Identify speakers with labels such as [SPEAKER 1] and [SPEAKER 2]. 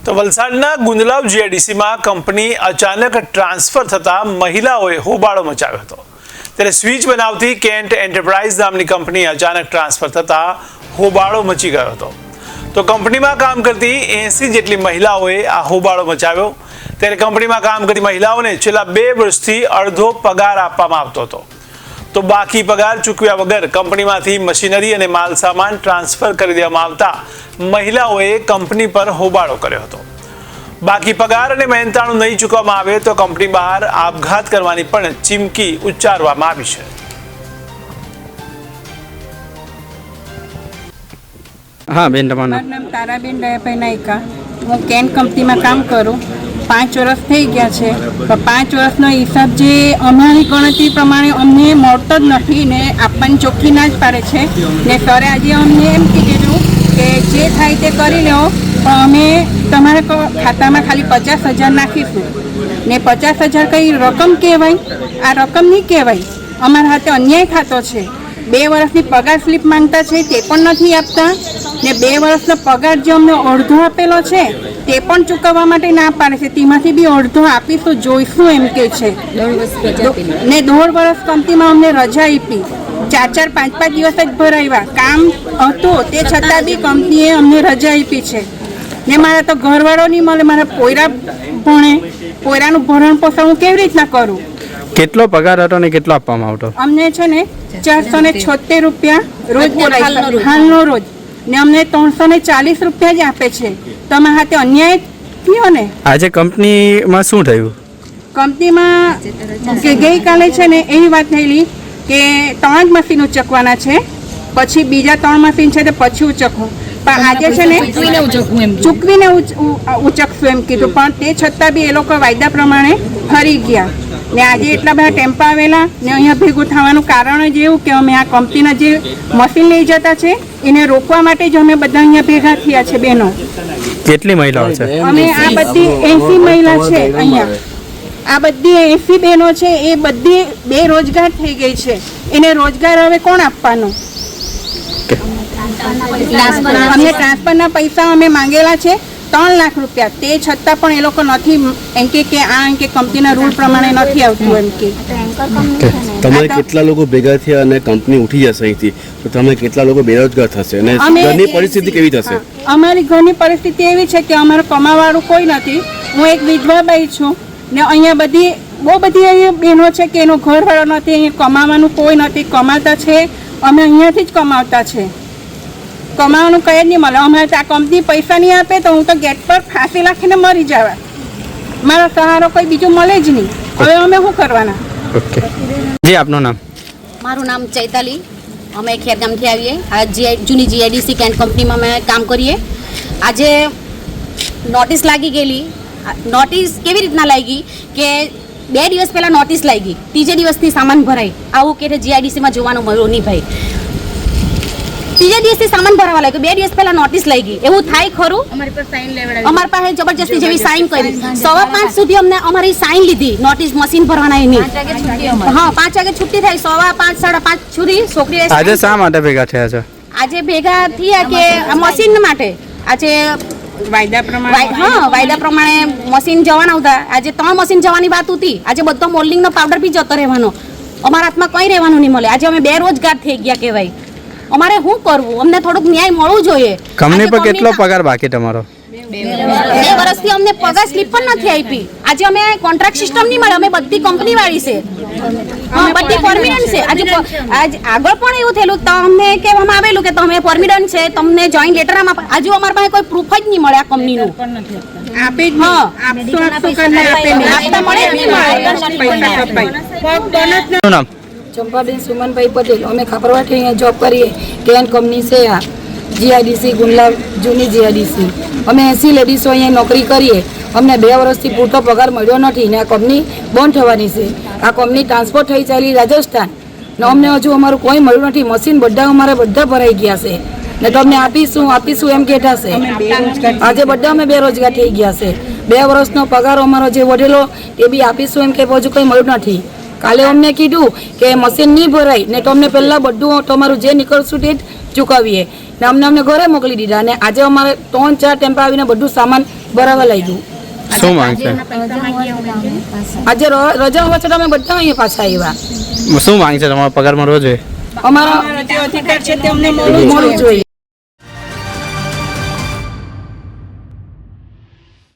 [SPEAKER 1] તો વલસાડના ગુંદલાવ જીઆઈડીસીમાં કંપની અચાનક ટ્રાન્સફર થતા મહિલાઓએ હોબાળો મચાવ્યો હતો। ત્યારે સ્વિચ બનાવતી કેન્ટ એન્ટરપ્રાઇઝ નામની કંપની અચાનક ટ્રાન્સફર થતા હોબાળો મચી ગયો હતો। તો કંપનીમાં કામ કરતી 80 જેટલી મહિલાઓએ આ હોબાળો મચાવ્યો। ત્યારે કંપનીમાં કામ કરતી મહિલાઓને છેલ્લા 2 વર્ષથી અડધો પગાર આપવામાં આવતો હતો। તો બાકી પગાર ચૂકવ્યા વગર કંપનીમાંથી મશીનરી અને માલ સામાન ટ્રાન્સફર કરી દેવામાં આવતા મહિલાઓએ કંપની પર હોબાળો કર્યો હતો। બાકી પગાર અને મહેનતાણું નહીં ચૂકવવામાં આવે તો કંપની બહાર આપઘાત કરવાની પણ ચીમકી ઉચ્ચારવામાં આવી છે।
[SPEAKER 2] हाँ बेन તમારું
[SPEAKER 3] મારું નામ તારાબેન દયાભાઈ નાયકા। હું કેન કંપનીમાં કામ કરું। 5 વર્ષ થઈ ગયા છે, પણ 5 વર્ષનો હિસાબ જે અમારી ગણતરી પ્રમાણે અમને મળતો જ નથી ને આપવાની ચોખ્ખી ના જ પાડે છે ને સરે આજે અમને એમ કીધેલું કે જે થાય તે કરી લો, પણ અમે તમારા ખાતામાં ખાલી 50,000 નાખીશું ને 50,000 કઈ રકમ કહેવાય? આ રકમ નહીં કહેવાય। અમારા હાથે અન્યાય થતો છે। 2 વર્ષની પગાર સ્લીપ માંગતા છે તે પણ નથી આપતા ને 2 વર્ષનો પગાર જે અમને અડધો આપેલો છે તે પણ ચૂકવવા માટે ના પાડે છે। તેમાંથી બી અડધો આપીશું, જોઈશું એમ કે છે ને 1.5 વર્ષ કંપનીમાં અમને રજા આપી। 4-4, 5-5 દિવસ જ ભરાવ્યા। કામ હતું તે છતાં બી કંપનીએ અમને રજા આપી છે ને મારા તો ઘરવાળો નહીં મળે, મારા પોયરા ભણે, પોયરાનું ભરણ પોષણ હું કેવી રીતના કરું?
[SPEAKER 2] કેટલો પગાર હતો ને કેટલો આપવામાં આવતો?
[SPEAKER 3] અમને છે ને 476 રૂપિયા રોજ બોલાય હાલનો રોજ ને અમને 340 રૂપિયા જ આપે છે। તમારા હાથે અન્યાય થયો ને।
[SPEAKER 2] આજે કંપનીમાં શું થયું?
[SPEAKER 3] કંપનીમાં ગઈકાલે છે ને એવી વાત થયેલી કે 3 જ મશીન ઉચકવાના છે, પછી બીજા 3 મશીન છે તે પછી ઉચકવું, પણ આજે છે ને ચૂકવીને ઉચકશું એમ કીધું, પણ તે છતાં બી એ લોકો વાયદા પ્રમાણે ફરી ગયા ને આજે એટલા બધા ટેમ્પા આવેલા ને અહીંયા ભેગું થવાનું કારણ જ એવું કે અમે આ કંપનીના જે મશીન લઈ જતા છે એને રોકવા માટે જ અમે બધા અહીંયા ભેગા થયા છે બહેનો।
[SPEAKER 2] કેટલી મહિલાઓ છે?
[SPEAKER 3] અમે આ બધી 80 મહિલા છે અહીંયા। આ બધી 80 બહેનો છે, એ બધી બેરોજગાર થઈ ગઈ છે। એને રોજગાર હવે કોણ આપવાનું? અમને ટ્રાન્સફરના પૈસા અમે માંગેલા છે 3 લાખ રૂપિયા, તે છતાં પણ એ લોકો નથી એમ કે આ એમ કે કંપનીના રૂલ પ્રમાણે નથી આવતું એમ કે।
[SPEAKER 4] તમે કેટલા લોકો ભેગા થયા અને કંપની ઉઠી જશે અહીંથી તો તમે કેટલા લોકો બેરોજગાર થશે અને ઘરની પરિસ્થિતિ કેવી થશે?
[SPEAKER 3] અમારી ઘરની પરિસ્થિતિ એવી છે કે અમારે કમાવાળું કોઈ નથી। હું એક વિધવા બાઈ છું ને અહીંયા બધી બહુ બધી અહીંયા બહેનો છે કે એનો ઘરવાળો નથી, અહીંયા કમાવાનું કોઈ નથી, કમાતા છે અમે અહીંયાથી જ કમાવતા છે। કમાવાનું કંઈ જ નહીં મળે। અમારે આ કંપની પૈસા નહીં આપે તો હું તો ગેટ પર ફાંસી નાખીને મરી જવા। મારા સહારો કોઈ બીજું મળે જ નહીં। હવે અમે શું કરવાના?
[SPEAKER 2] ઓકે જી, આપનું નામ?
[SPEAKER 5] મારું નામ ચૈતાલી। અમે ખેરગામથી આવીએ। આ જૂની જીઆઈડીસી કેન્ટ કંપનીમાં અમે કામ કરીએ। આજે નોટિસ લાગી ગયેલી। નોટિસ કેવી રીતના લાગી કે 2 દિવસ પહેલાં નોટિસ લાગી, 3જે દિવસથી સામાન ભરાય આવું કે જીઆઈડીસીમાં જોવાનું મળ્યું નહીં ભાઈ। 3જે દિવસથી સામાન ભરાવા લાગ્યું, 2 દિવસ પહેલાં નોટિસ લાગી, એવું થાય ખરું? અમારી પાસે જબરજસ્તી જેવી સાઇન કરી। 5:15 સુધી અમને અમારી સાઇન લીધી, નોટિસ મશીન ભરવાના એની। હા, 5 વાગે છુટ્ટી થાય, 5:15, 5:30 સુધી છોકરીઓ
[SPEAKER 2] આજે શા માટે ભેગા થયા છે?
[SPEAKER 5] આજે ભેગા થયા કે મશીન માટે આજે
[SPEAKER 3] વાયદા પ્રમાણે
[SPEAKER 5] વાયદા પ્રમાણે મશીન જવાના હતા। આજે 3 મશીન જવાની વાત હતી, આજે બધો મોલ્ડિંગનો પાવડર બી જતો રહેવાનો, અમારા હાથમાં કંઈ રહેવાનું નહીં મળે। આજે અમે બેરોજગાર થઈ ગયા કહેવાય। અમારે શું કરવું? અમને થોડુંક ન્યાય મળવું જોઈએ।
[SPEAKER 2] કંપની પર કેટલો પગાર બાકી તમારો?
[SPEAKER 5] 2 વર્ષથી અમને પગાર સ્લીપ પણ નથી આપી। આજે અમે કોન્ટ્રાક્ટ સિસ્ટમ નહીં મળે, અમે બધી કંપની વાળી છે, બધી પરમિનન્ટ છે। આજે આગળ પણ એવું થયેલું તો અમને કહેવામાં આવેલું કે તમે પરમિનન્ટ છે, તમને જોઈન્ટ લેટર આમાં, આજે અમારા પાસે કોઈ પ્રૂફ જ નહીં મળે આ કંપનીનું।
[SPEAKER 3] આપે જ
[SPEAKER 2] શું નામ?
[SPEAKER 6] ચંપાબેન સુમનભાઈ પટેલ। અમે ખાપરવાથી અહીંયા જોબ કરીએ। કેન કંપની છે આ જીઆઈડીસી ગુંદલાવ જૂની જીઆઈડીસી। અમે 80 લેડીઝો અહીંયા નોકરી કરીએ। અમને 2 વર્ષથી પૂરતો પગાર મળ્યો નથી ને આ કંપની બંધ થવાની છે। આ કંપની ટ્રાન્સફર થઈ ચાલી રાજસ્થાન ને અમને હજુ અમારું કોઈ મળ્યું નથી। મશીન અમારે બધા ભરાઈ ગયા છે ને તમને આપીશું એમ કહેતા છે। આજે બધા અમે બેરોજગાર થઈ ગયા છે। 2 વર્ષનો પગાર અમારો જે વધેલો એ બી આપીશું એમ કે હજુ કંઈ મળ્યું નથી। કાલે અમને કીધું કે મશીન નહીં ભરાય ને તો અમને પહેલાં બધું તમારું જે નીકળશું તે જ ચૂકવીએ ને અમને ઘરે મોકલી દીધા ને આજે અમારે 3-4 ટેમ્પા આવીને બધું સામાન બરાબર લાગ્યું.
[SPEAKER 2] શું માંગ છે?
[SPEAKER 6] આજે રજા હોવા છતાં અમે બધા અહીંયા પાછા આવ્યા.
[SPEAKER 2] શું માંગ છે? તમારો પગાર મળવો જોઈએ.
[SPEAKER 6] અમારો
[SPEAKER 3] જે અધિકાર છે તે અમને મળવું
[SPEAKER 6] મળવું જોઈએ.